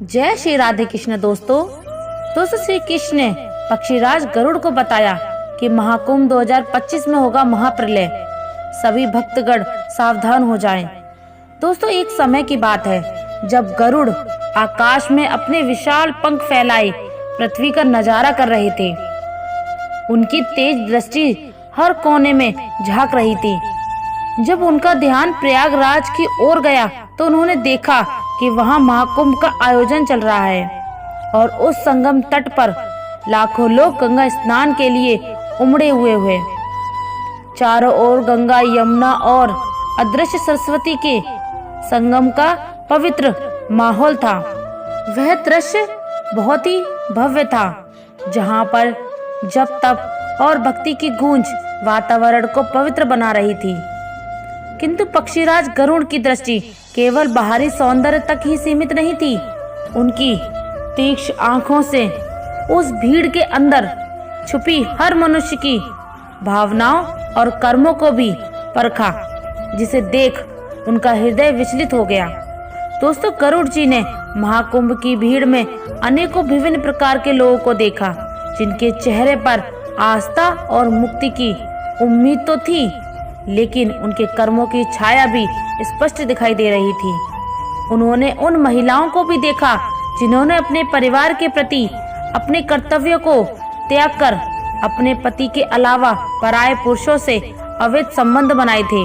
जय श्री राधे कृष्ण। दोस्तों श्री कृष्ण ने पक्षीराज गरुड़ को बताया कि महाकुंभ 2025 में होगा महाप्रलय, सभी भक्तगण सावधान हो जाएं। दोस्तों एक समय की बात है जब गरुड़ आकाश में अपने विशाल पंख फैलाए पृथ्वी का नजारा कर रहे थे। उनकी तेज दृष्टि हर कोने में झांक रही थी। जब उनका ध्यान प्रयागराज की ओर गया तो उन्होंने देखा कि वहां महाकुंभ का आयोजन चल रहा है और उस संगम तट पर लाखों लोग गंगा स्नान के लिए उमड़े हुए। चारों ओर गंगा, यमुना और अदृश्य सरस्वती के संगम का पवित्र माहौल था। वह दृश्य बहुत ही भव्य था, जहां पर जप तप और भक्ति की गूंज वातावरण को पवित्र बना रही थी। किंतु पक्षीराज गरुड़ की दृष्टि केवल बाहरी सौंदर्य तक ही सीमित नहीं थी। उनकी तीक्ष्ण आंखों से उस भीड़ के अंदर छुपी हर मनुष्य की भावनाओं और कर्मों को भी परखा, जिसे देख उनका हृदय विचलित हो गया। दोस्तों गरुड़ जी ने महाकुंभ की भीड़ में अनेकों विभिन्न प्रकार के लोगों को देखा, जिनके चेहरे पर आस्था और मुक्ति की उम्मीद तो थी, लेकिन उनके कर्मों की छाया भी स्पष्ट दिखाई दे रही थी। उन्होंने उन महिलाओं को भी देखा जिन्होंने अपने परिवार के प्रति अपने कर्तव्यों को त्याग कर अपने पति के अलावा पराये पुरुषों से अवैध संबंध बनाए थे,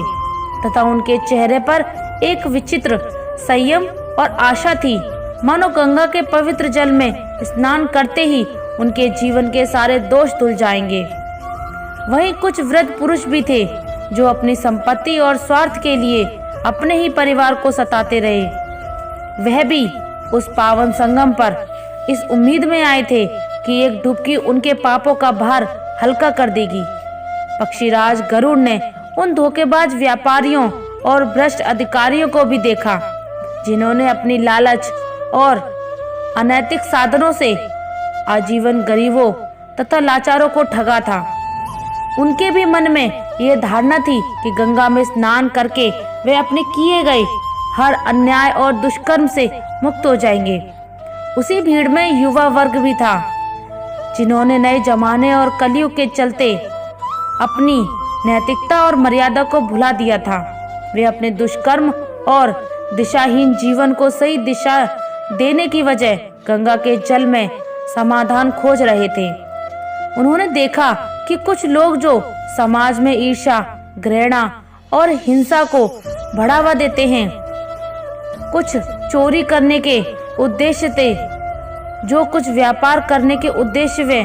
तथा उनके चेहरे पर एक विचित्र संयम और आशा थी, मानो गंगा के पवित्र जल में स्नान करते ही उनके जीवन के सारे दोष धुल जाएंगे। वहीं कुछ वृद्ध पुरुष भी थे जो अपनी संपत्ति और स्वार्थ के लिए अपने ही परिवार को सताते रहे। वह भी उस पावन संगम पर इस उम्मीद में आए थे कि एक डुबकी उनके पापों का भार हल्का कर देगी। पक्षीराज गरुड़ ने उन धोखेबाज व्यापारियों और भ्रष्ट अधिकारियों को भी देखा, जिन्होंने अपनी लालच और अनैतिक साधनों से आजीवन गरीबों तथा लाचारों को ठगा था। उनके भी मन में यह धारणा थी कि गंगा में स्नान करके वे अपने किए गए हर अन्याय और दुष्कर्म से मुक्त हो जाएंगे। उसी भीड़ में युवा वर्ग भी था, जिन्होंने नए जमाने और कलयुग के चलते अपनी नैतिकता और मर्यादा को भुला दिया था। वे अपने दुष्कर्म और दिशाहीन जीवन को सही दिशा देने की वजह गंगा के जल में समाधान खोज रहे थे। उन्होंने देखा कि कुछ लोग जो समाज में ईर्ष्या, घृणा और हिंसा को बढ़ावा देते हैं, कुछ चोरी करने के उद्देश्य से, जो कुछ व्यापार करने के उद्देश्य वे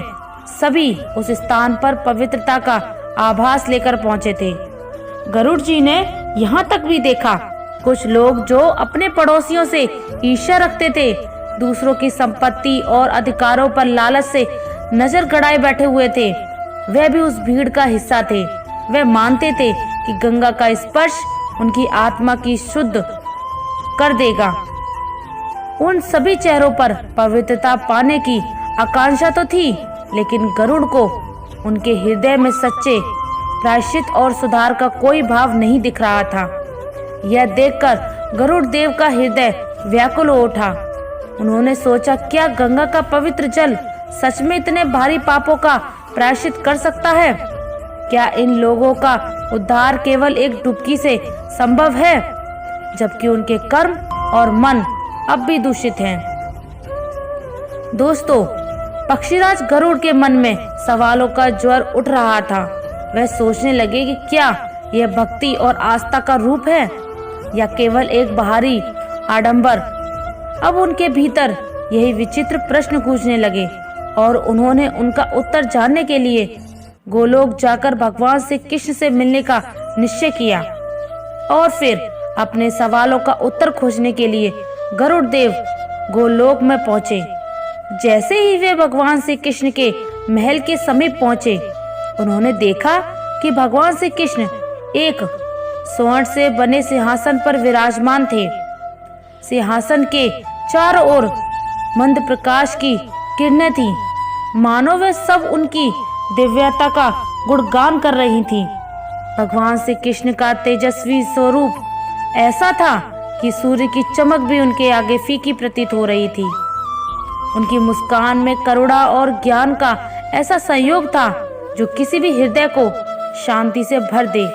सभी उस स्थान पर पवित्रता का आभास लेकर पहुंचे थे। गरुड़ जी ने यहाँ तक भी देखा कुछ लोग जो अपने पड़ोसियों से ईर्ष्या रखते थे, दूसरों की संपत्ति और अधिकारों पर लालच से नजर गड़ाए बैठे हुए थे। वे भी उस भीड़ का हिस्सा थे। वे मानते थे कि गंगा का स्पर्श उनकी आत्मा की शुद्ध कर देगा। उन सभी चेहरों पर पवित्रता पाने की आकांक्षा तो थी, लेकिन गरुड़ को उनके हृदय में सच्चे प्रायश्चित और सुधार का कोई भाव नहीं दिख रहा था। यह देखकर गरुड़ देव का हृदय व्याकुल हो उठा। उन्होंने सोचा, क्या गंगा का पवित्र जल सच में इतने भारी पापों का प्रायश्चित कर सकता है? क्या इन लोगों का उद्धार केवल एक डुबकी से संभव है, जबकि उनके कर्म और मन अब भी दूषित हैं? दोस्तों पक्षीराज गरुड़ के मन में सवालों का ज्वर उठ रहा था। वह सोचने लगे कि क्या यह भक्ति और आस्था का रूप है या केवल एक बाहरी आडंबर। अब उनके भीतर यही विचित्र प्रश्न गूंजने लगे और उन्होंने उनका उत्तर जानने के लिए गोलोक जाकर भगवान श्री कृष्ण से मिलने का निश्चय किया और फिर अपने सवालों का उत्तर खोजने के लिए गरुड़ देव गोलोक में पहुंचे। जैसे ही वे भगवान श्री कृष्ण के महल के समीप पहुंचे, उन्होंने देखा कि भगवान श्री कृष्ण एक स्वर्ण से बने सिंहासन पर विराजमान थे। सिंहासन के चारों ओर मंद प्रकाश की किरणें थी, मानो वे सब उनकी दिव्यता का गुणगान कर रही थी। भगवान श्री कृष्ण का तेजस्वी स्वरूप ऐसा था कि सूर्य की चमक भी उनके आगे फीकी प्रतीत हो रही थी। उनकी मुस्कान में करुणा और ज्ञान का ऐसा संयोग था जो किसी भी हृदय को शांति से भर दे।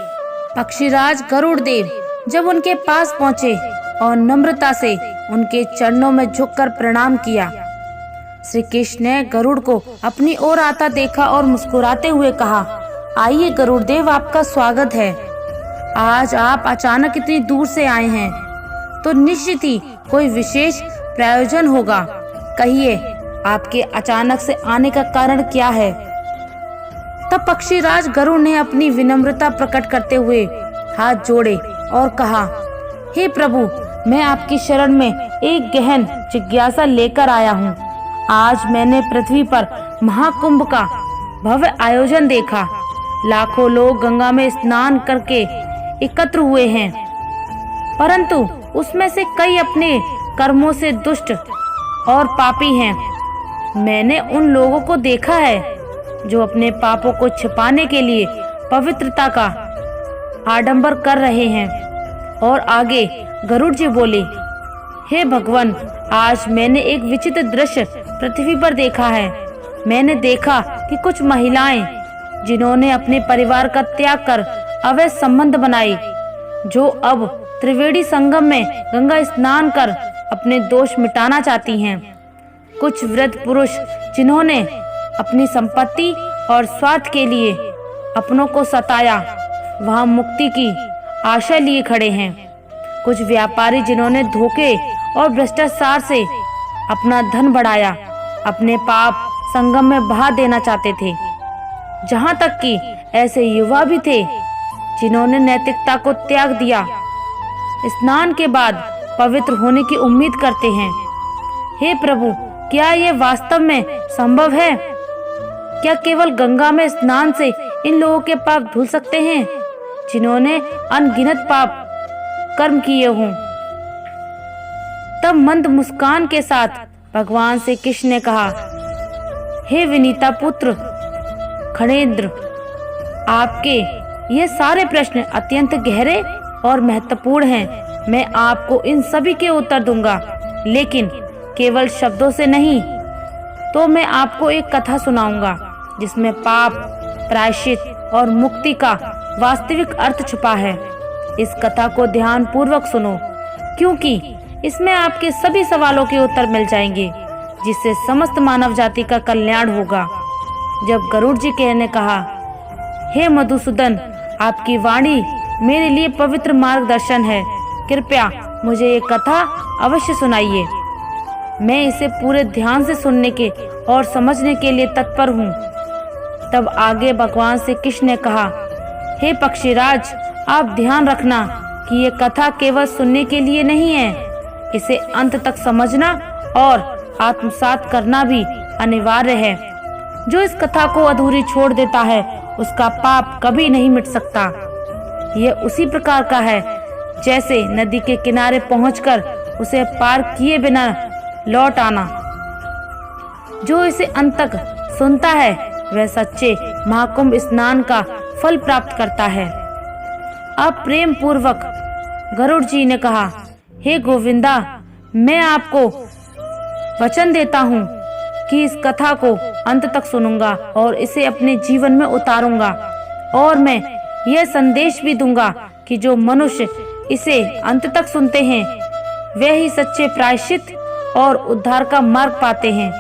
पक्षीराज गरुड़ देव जब उनके पास पहुंचे और नम्रता से उनके चरणों में झुककर प्रणाम किया, श्री कृष्ण ने गरुड़ को अपनी ओर आता देखा और मुस्कुराते हुए कहा, आइए गरुड़ देव, आपका स्वागत है। आज आप अचानक इतनी दूर से आए हैं तो निश्चित ही कोई विशेष प्रयोजन होगा। कहिए, आपके अचानक से आने का कारण क्या है? तब पक्षीराज गरुड़ ने अपनी विनम्रता प्रकट करते हुए हाथ जोड़े और कहा, हे प्रभु, मैं आपकी शरण में एक गहन जिज्ञासा लेकर आया हूँ। आज मैंने पृथ्वी पर महाकुंभ का भव्य आयोजन देखा। लाखों लोग गंगा में स्नान करके एकत्र हुए हैं, परंतु उसमें से कई अपने कर्मों से दुष्ट और पापी हैं। मैंने उन लोगों को देखा है जो अपने पापों को छिपाने के लिए पवित्रता का आडंबर कर रहे हैं। और आगे गरुड़ जी बोले, हे भगवान, आज मैंने एक विचित्र दृश्य पृथ्वी पर देखा है। मैंने देखा कि कुछ महिलाएं जिन्होंने अपने परिवार का त्याग कर अवैध संबंध बनाए, जो अब त्रिवेणी संगम में गंगा स्नान कर अपने दोष मिटाना चाहती हैं। कुछ वृद्ध पुरुष जिन्होंने अपनी संपत्ति और स्वार्थ के लिए अपनों को सताया, वहां मुक्ति की आशा लिए खड़े हैं। कुछ व्यापारी जिन्होंने धोखे और भ्रष्टाचार से अपना धन बढ़ाया, अपने पाप संगम में बहा देना चाहते थे। जहां तक कि ऐसे युवा भी थे जिन्होंने नैतिकता को त्याग दिया, स्नान के बाद पवित्र होने की उम्मीद करते हैं। हे प्रभु, क्या ये वास्तव में संभव है? क्या केवल गंगा में स्नान से इन लोगों के पाप धुल सकते हैं जिन्होंने अनगिनत पाप कर्म किए हों? तब मंद मुस्कान के साथ भगवान से कृष्ण ने कहा, हे विनीता पुत्र खड़ेंद्र, आपके ये सारे प्रश्न अत्यंत गहरे और महत्वपूर्ण हैं। मैं आपको इन सभी के उत्तर दूंगा, लेकिन केवल शब्दों से नहीं। तो मैं आपको एक कथा सुनाऊंगा जिसमें पाप, प्रायश्चित और मुक्ति का वास्तविक अर्थ छुपा है। इस कथा को ध्यान पूर्वक सुनो, क्योंकि इसमें आपके सभी सवालों के उत्तर मिल जाएंगे, जिससे समस्त मानव जाति का कल्याण होगा। जब गरुड़ जी ने कहा, हे मधुसूदन, आपकी वाणी मेरे लिए पवित्र मार्गदर्शन है। कृपया मुझे ये कथा अवश्य सुनाइए। मैं इसे पूरे ध्यान से सुनने के और समझने के लिए तत्पर हूँ। तब आगे भगवान से कृष्ण ने कहा, हे पक्षीराज, आप ध्यान रखना कि ये कथा केवल सुनने के लिए नहीं है। इसे अंत तक समझना और आत्मसात करना भी अनिवार्य है। जो इस कथा को अधूरी छोड़ देता है, उसका पाप कभी नहीं मिट सकता। यह उसी प्रकार का है जैसे नदी के किनारे पहुंचकर उसे पार किए बिना लौट आना। जो इसे अंत तक सुनता है, वह सच्चे महाकुंभ स्नान का फल प्राप्त करता है। अब प्रेम पूर्वक गरुड़ जी ने कहा, हे गोविंदा, मैं आपको वचन देता हूँ कि इस कथा को अंत तक सुनूंगा और इसे अपने जीवन में उतारूंगा। और मैं यह संदेश भी दूंगा कि जो मनुष्य इसे अंत तक सुनते हैं, वे ही सच्चे प्रायश्चित और उद्धार का मार्ग पाते हैं।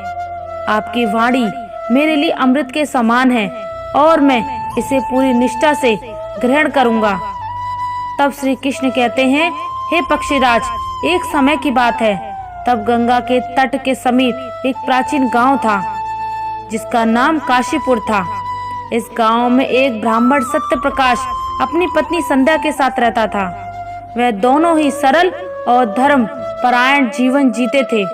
आपकी वाणी मेरे लिए अमृत के समान है और मैं इसे पूरी निष्ठा से ग्रहण करूंगा। तब श्री कृष्ण कहते हैं, हे पक्षीराज, एक समय की बात है। तब गंगा के तट के समीप एक प्राचीन गांव था जिसका नाम काशीपुर था। इस गांव में एक ब्राह्मण सत्य प्रकाश अपनी पत्नी संध्या के साथ रहता था। वह दोनों ही सरल और धर्म परायण जीवन जीते थे।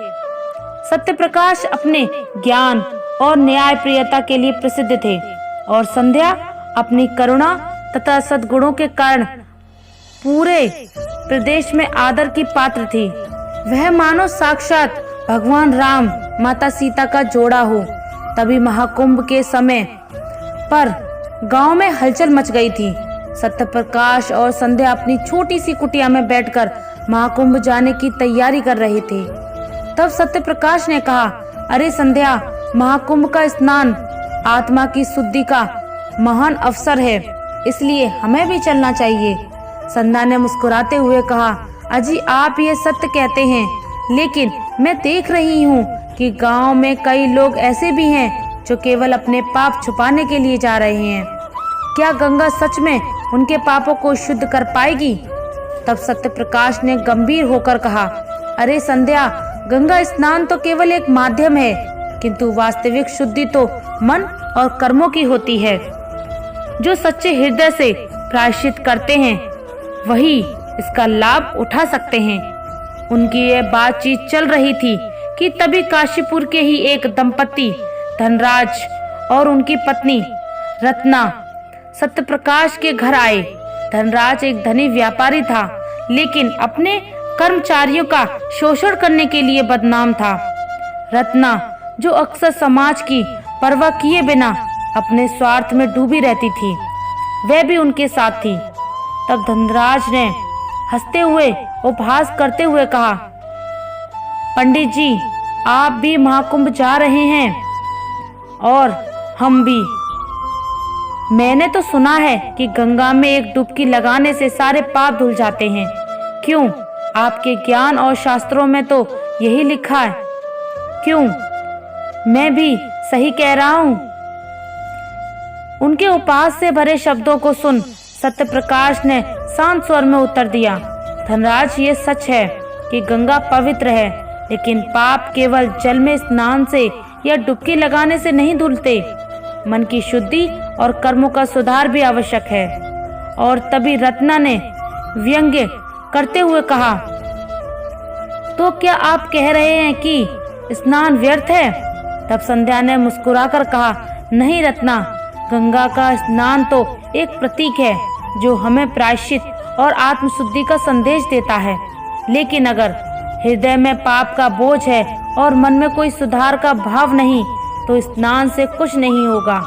सत्य प्रकाश अपने ज्ञान और न्याय प्रियता के लिए प्रसिद्ध थे और संध्या अपनी करुणा तथा सद्गुणों के कारण पूरे प्रदेश में आदर की पात्र थी। वह मानो साक्षात भगवान राम माता सीता का जोड़ा हो। तभी महाकुंभ के समय पर गांव में हलचल मच गई थी। सत्य प्रकाश और संध्या अपनी छोटी सी कुटिया में बैठकर महाकुंभ जाने की तैयारी कर रहे थे। तब सत्यप्रकाश ने कहा, अरे संध्या, महाकुंभ का स्नान आत्मा की शुद्धि का महान अवसर है, इसलिए हमें भी चलना चाहिए। संध्या ने मुस्कुराते हुए कहा, अजी आप ये सत्य कहते हैं, लेकिन मैं देख रही हूँ कि गांव में कई लोग ऐसे भी हैं जो केवल अपने पाप छुपाने के लिए जा रहे हैं। क्या गंगा सच में उनके पापों को शुद्ध कर पाएगी? तब सत्यप्रकाश ने गंभीर होकर कहा, अरे संध्या, गंगा स्नान तो केवल एक माध्यम है, किंतु वास्तविक शुद्धि तो मन और कर्मों की होती है। जो सच्चे हृदय से प्रायश्चित करते हैं वही इसका लाभ उठा सकते हैं। उनकी यह बातचीत चल रही थी कि तभी काशीपुर के ही एक दंपति धनराज और उनकी पत्नी रत्ना सत्यप्रकाश के घर आए। धनराज एक धनी व्यापारी था, लेकिन अपने कर्मचारियों का शोषण करने के लिए बदनाम था। रत्ना, जो अक्सर समाज की परवाह किए बिना अपने स्वार्थ में डूबी रहती थी, वह भी उनके साथ थी। तब धनराज ने हंसते हुए उपहास करते हुए कहा, पंडित जी, आप भी महाकुंभ जा रहे हैं और हम भी। मैंने तो सुना है कि गंगा में एक डुबकी लगाने से सारे पाप धुल जाते हैं। क्यों, आपके ज्ञान और शास्त्रों में तो यही लिखा है। क्यों, मैं भी सही कह रहा हूँ? उनके उपहास से भरे शब्दों को सुन सत्यप्रकाश ने शांत स्वर में उत्तर दिया, धनराज, ये सच है कि गंगा पवित्र है, लेकिन पाप केवल जल में स्नान से या डुबकी लगाने से नहीं धुलते। मन की शुद्धि और कर्मों का सुधार भी आवश्यक है। और तभी रत्ना ने व्यंग्य करते हुए कहा, तो क्या आप कह रहे हैं कि स्नान व्यर्थ है? तब संध्या ने मुस्कुराकर कहा, नहीं रत्ना, गंगा का स्नान तो एक प्रतीक है जो हमें प्रायश्चित और आत्मशुद्धि का संदेश देता है। लेकिन अगर हृदय में पाप का बोझ है और मन में कोई सुधार का भाव नहीं, तो स्नान से कुछ नहीं होगा।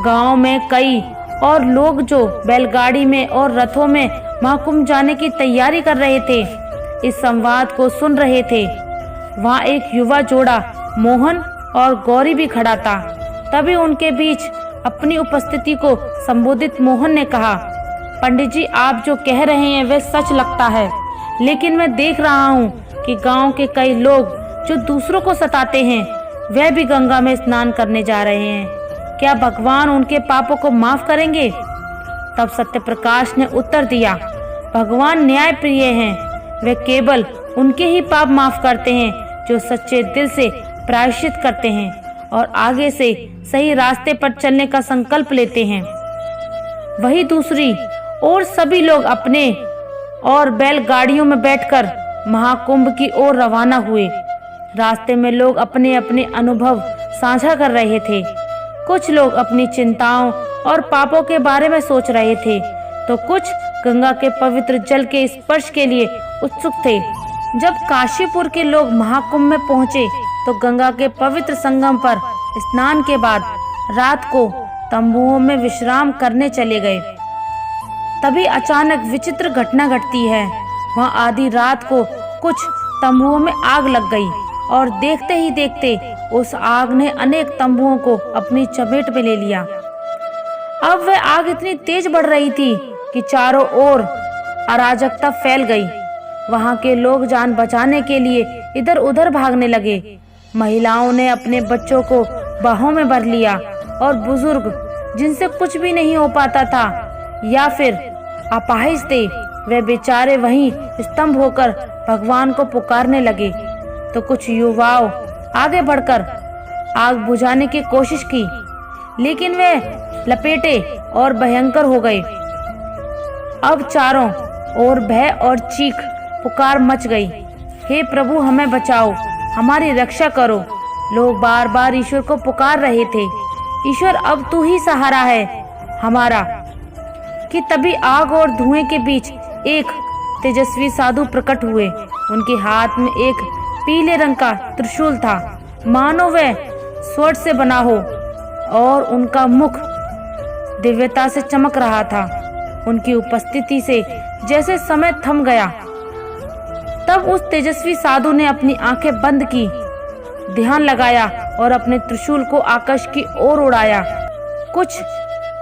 गांव में कई और लोग जो बैलगाड़ी में और रथों में महाकुंभ जाने की तैयारी कर रहे थे, इस संवाद को सुन रहे थे। वहाँ एक युवा जोड़ा मोहन और गौरी भी खड़ा था। तभी उनके बीच अपनी उपस्थिति को संबोधित मोहन ने कहा, पंडित जी, आप जो कह रहे हैं वह सच लगता है, लेकिन मैं देख रहा हूँ कि गांव के कई लोग जो दूसरों को सताते हैं, वह भी गंगा में स्नान करने जा रहे हैं। क्या भगवान उनके पापों को माफ करेंगे? तब सत्यप्रकाश ने उत्तर दिया, भगवान न्याय प्रिय हैं, वे केवल उनके ही पाप माफ करते हैं जो सच्चे दिल से प्रायश्चित करते हैं और आगे से सही रास्ते पर चलने का संकल्प लेते हैं। वही दूसरी और सभी लोग अपने और बैलगाड़ियों में बैठकर महाकुंभ की ओर रवाना हुए। रास्ते में लोग अपने अपने अनुभव साझा कर रहे थे। कुछ लोग अपनी चिंताओं और पापों के बारे में सोच रहे थे, तो कुछ गंगा के पवित्र जल के स्पर्श के लिए उत्सुक थे। जब काशीपुर के लोग महाकुंभ में पहुंचे, तो गंगा के पवित्र संगम पर स्नान के बाद रात को तंबुओं में विश्राम करने चले गए। तभी अचानक विचित्र घटना घटती है। वहाँ आधी रात को कुछ तंबुओं में आग लग गई और देखते ही देखते उस आग ने अनेक तंबुओं को अपनी चपेट में ले लिया। अब वह आग इतनी तेज बढ़ रही थी कि चारों ओर अराजकता फैल गई। वहाँ के लोग जान बचाने के लिए इधर उधर भागने लगे। महिलाओं ने अपने बच्चों को बाहों में भर लिया और बुजुर्ग जिनसे कुछ भी नहीं हो पाता था या फिर अपाहिज थे, वे बेचारे वहीं स्तंभ होकर भगवान को पुकारने लगे। तो कुछ युवाओं आगे बढ़कर आग बुझाने की कोशिश की, लेकिन वे लपेटे और भयंकर हो गए। अब चारों ओर भय और चीख पुकार मच गई, हे प्रभु, हमें बचाओ, हमारी रक्षा करो। लोग बार बार ईश्वर को पुकार रहे थे, ईश्वर अब तू ही सहारा है हमारा। कि तभी आग और धुएं के बीच एक तेजस्वी साधु प्रकट हुए। उनके हाथ में एक पीले रंग का त्रिशूल था, मानो वह स्वर्ण से बना हो, और उनका मुख दिव्यता से चमक रहा था। उनकी उपस्थिति से जैसे समय थम गया। तब उस तेजस्वी साधु ने अपनी आंखें बंद की, ध्यान लगाया और अपने त्रिशूल को आकाश की ओर उड़ाया। कुछ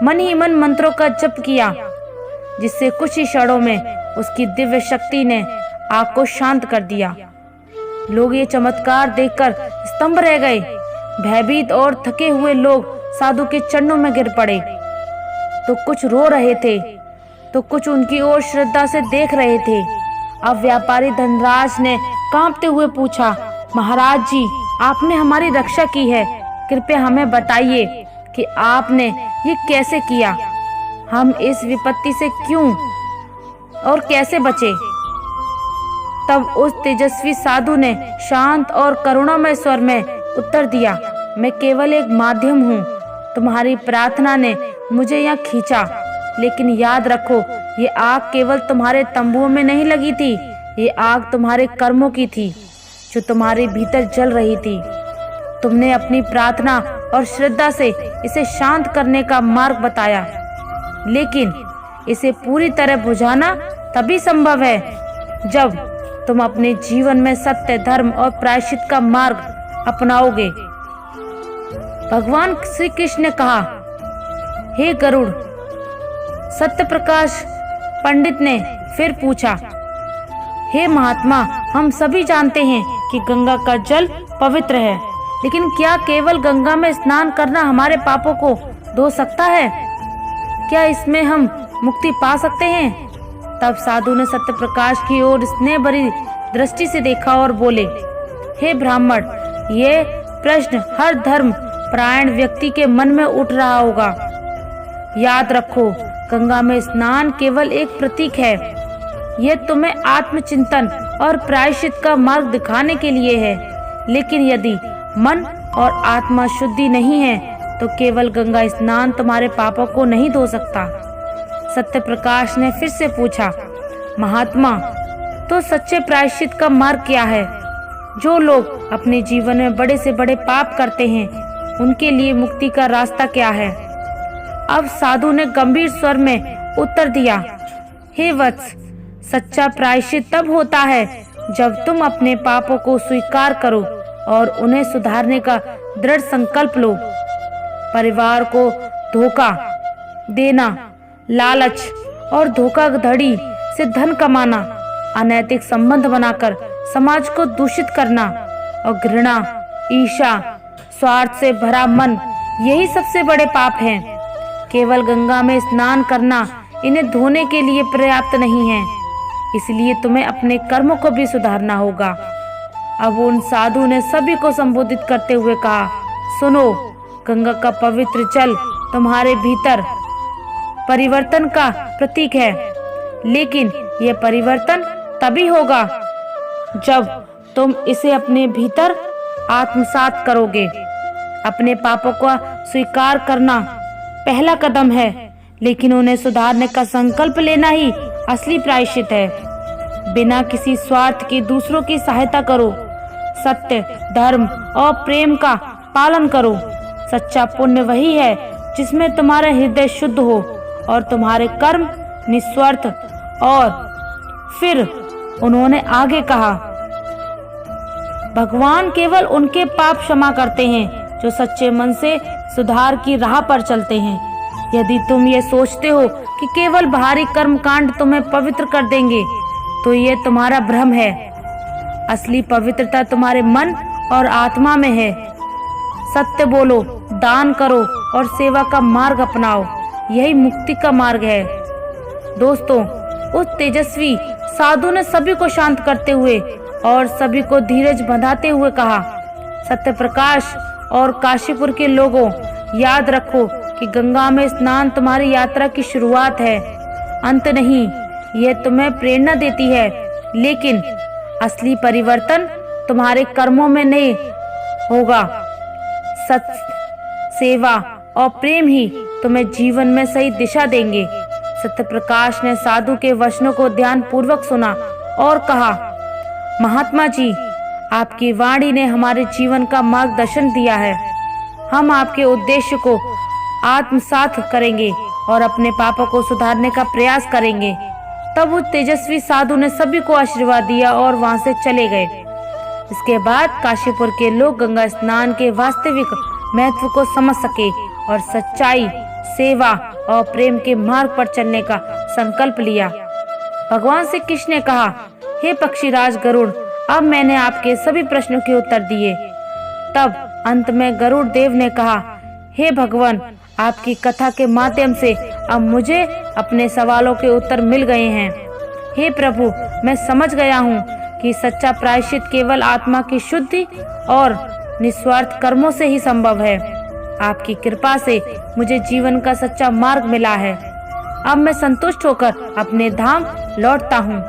मन ही मन मंत्रों का जप किया, जिससे कुछ ही क्षणों में उसकी दिव्य शक्ति ने आग को शांत कर दिया। लोग ये चमत्कार देखकर स्तंभ रह गए। भयभीत और थके हुए लोग साधु के चरणों में गिर पड़े। तो कुछ रो रहे थे, तो कुछ उनकी ओर श्रद्धा से देख रहे थे। अब व्यापारी धनराज ने कांपते हुए पूछा, महाराज जी, आपने हमारी रक्षा की है, कृपया हमें बताइए कि आपने ये कैसे किया। हम इस विपत्ति से क्यों और कैसे बचे। तब उस तेजस्वी साधु ने शांत और करुणामय स्वर में उत्तर दिया, मैं केवल एक माध्यम हूँ। तुम्हारी प्रार्थना ने मुझे यहाँ खींचा, लेकिन याद रखो, ये आग केवल तुम्हारे तंबुओं में नहीं लगी थी। ये आग तुम्हारे कर्मों की थी, जो तुम्हारे भीतर जल रही थी। तुमने अपनी प्रार्थना और श्रद्धा से इसे शांत करने का मार्ग बताया, लेकिन इसे पूरी तरह बुझाना तभी संभव है जब तुम अपने जीवन में सत्य, धर्म और प्रायश्चित का मार्ग अपनाओगे। भगवान श्री कृष्ण ने कहा, हे गरुड़। सत्य प्रकाश पंडित ने फिर पूछा, हे महात्मा, हम सभी जानते हैं कि गंगा का जल पवित्र है, लेकिन क्या केवल गंगा में स्नान करना हमारे पापों को धो सकता है? क्या इसमें हम मुक्ति पा सकते हैं? तब साधु ने सत्य प्रकाश की ओर स्नेह भरी दृष्टि से देखा और बोले, हे ब्राह्मण, ये प्रश्न हर धर्म परायण व्यक्ति के मन में उठ रहा होगा। याद रखो, गंगा में स्नान केवल एक प्रतीक है। यह तुम्हें आत्मचिंतन और प्रायश्चित का मार्ग दिखाने के लिए है, लेकिन यदि मन और आत्मा शुद्धि नहीं है तो केवल गंगा स्नान तुम्हारे पापों को नहीं धो सकता। सत्य प्रकाश ने फिर से पूछा, महात्मा, तो सच्चे प्रायश्चित का मार्ग क्या है? जो लोग अपने जीवन में बड़े से बड़े पाप करते हैं, उनके लिए मुक्ति का रास्ता क्या है? अब साधु ने गंभीर स्वर में उत्तर दिया, हे वत्स, सच्चा प्रायश्चित तब होता है जब तुम अपने पापों को स्वीकार करो और उन्हें सुधारने का दृढ़ संकल्प लो। परिवार को धोखा देना, लालच और धोखाधड़ी से धन कमाना, अनैतिक संबंध बनाकर समाज को दूषित करना और घृणा, ईर्ष्या, स्वार्थ से भरा मन, यही सबसे बड़े पाप हैं। केवल गंगा में स्नान करना इन्हें धोने के लिए पर्याप्त नहीं है, इसलिए तुम्हें अपने कर्मों को भी सुधारना होगा। अब उन साधु ने सभी को संबोधित करते हुए कहा, सुनो, गंगा का पवित्र जल तुम्हारे भीतर परिवर्तन का प्रतीक है, लेकिन यह परिवर्तन तभी होगा जब तुम इसे अपने भीतर आत्मसात करोगे। अपने पापों का स्वीकार करना पहला कदम है, लेकिन उन्हें सुधारने का संकल्प लेना ही असली प्रायश्चित है। बिना किसी स्वार्थ के दूसरों की सहायता करो, सत्य, धर्म और प्रेम का पालन करो। सच्चा पुण्य वही है जिसमें तुम्हारा हृदय शुद्ध हो और तुम्हारे कर्म निस्वार्थ। और फिर उन्होंने आगे कहा, भगवान केवल उनके पाप क्षमा करते हैं जो सच्चे मन से सुधार की राह पर चलते हैं। यदि तुम ये सोचते हो कि केवल बाहरी कर्मकांड तुम्हें पवित्र कर देंगे, तो ये तुम्हारा भ्रम है। असली पवित्रता तुम्हारे मन और आत्मा में है। सत्य बोलो, दान करो और सेवा का मार्ग अपनाओ, यही मुक्ति का मार्ग है। दोस्तों, उस तेजस्वी साधु ने सभी को शांत करते हुए और सभी को धीरज बंधाते हुए कहा, सत्य प्रकाश और काशीपुर के लोगों, याद रखो कि गंगा में स्नान तुम्हारी यात्रा की शुरुआत है, अंत नहीं। यह तुम्हें प्रेरणा देती है, लेकिन असली परिवर्तन तुम्हारे कर्मों में नहीं होगा। सत्य, सेवा और प्रेम ही तुम्हें जीवन में सही दिशा देंगे। सत्य प्रकाश ने साधु के वचनों को ध्यान पूर्वक सुना और कहा, महात्मा जी, आपकी वाणी ने हमारे जीवन का मार्गदर्शन दिया है। हम आपके उद्देश्य को आत्मसात करेंगे और अपने पापों को सुधारने का प्रयास करेंगे। तब उस तेजस्वी साधु ने सभी को आशीर्वाद दिया और वहां से चले गए। इसके बाद काशीपुर के लोग गंगा स्नान के वास्तविक महत्व को समझ सके और सच्चाई, सेवा और प्रेम के मार्ग पर चलने का संकल्प लिया। भगवान श्री कृष्ण ने कहा, हे पक्षीराज गरुड़, अब मैंने आपके सभी प्रश्नों के उत्तर दिए। तब अंत में गरुड़ देव ने कहा, हे भगवान, आपकी कथा के माध्यम से अब मुझे अपने सवालों के उत्तर मिल गए हैं। हे प्रभु, मैं समझ गया हूँ कि सच्चा प्रायश्चित केवल आत्मा की शुद्धि और निस्वार्थ कर्मों से ही संभव है। आपकी कृपा से मुझे जीवन का सच्चा मार्ग मिला है। अब मैं संतुष्ट होकर अपने धाम लौटता हूँ।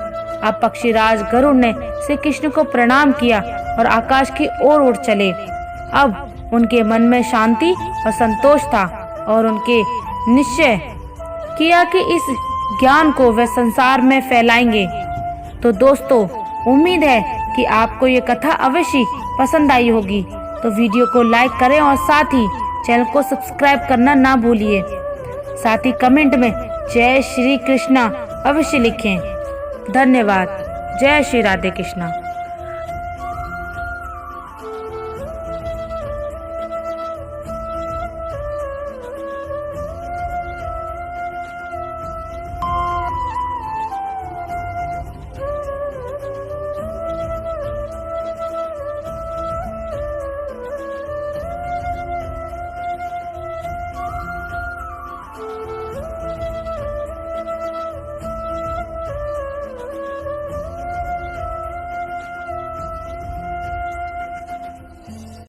अब पक्षीराज गरुड़ ने श्री कृष्ण को प्रणाम किया और आकाश की ओर उड़ चले। अब उनके मन में शांति और संतोष था और उनके निश्चय किया कि इस ज्ञान को वे संसार में फैलाएंगे। तो दोस्तों, उम्मीद है कि आपको ये कथा अवश्य पसंद आई होगी। तो वीडियो को लाइक करें और साथ ही चैनल को सब्सक्राइब करना ना भूलिए। साथ ही कमेंट में जय श्री कृष्णा अवश्य लिखें। धन्यवाद। जय श्री राधे कृष्णा।